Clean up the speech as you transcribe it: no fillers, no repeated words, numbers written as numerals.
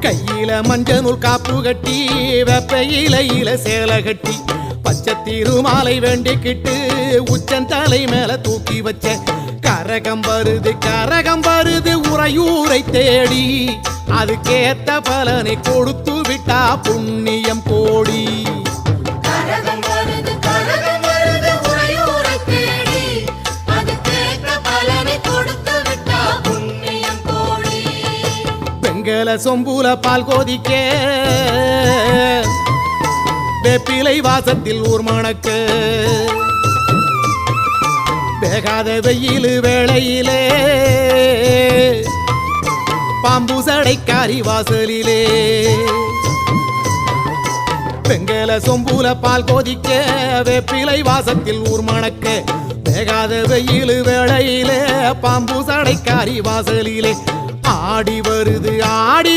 கையில மஞ்சள் நூல் காப்பு கட்டி வெப்பையில சேலை கட்டி பச்சை திருமாலை வேண்டிக்கிட்டு உச்சந்தலை மேல தூக்கி வச்ச கரகம் வருது உறையூரை தேடி அதுக்கேத்த பலனை கொடுத்து விட்டா புண்ணியம் கோடி வெங்கல சொம்புல பால் கோதிக்க வேப்பிலை வாசத்தில் ஊர் மணக்க வேகாத வெயில் வேளையிலே பாம்பு சடைக்காரி வாசலிலே வெங்கல சொம்புல பால் கோதிக்க வேப்பிலை வாசத்தில் ஊர் மணக்க வேகாத வெயில் வேளையிலே பாம்பு சடைக்காரி வாசலிலே ஆடி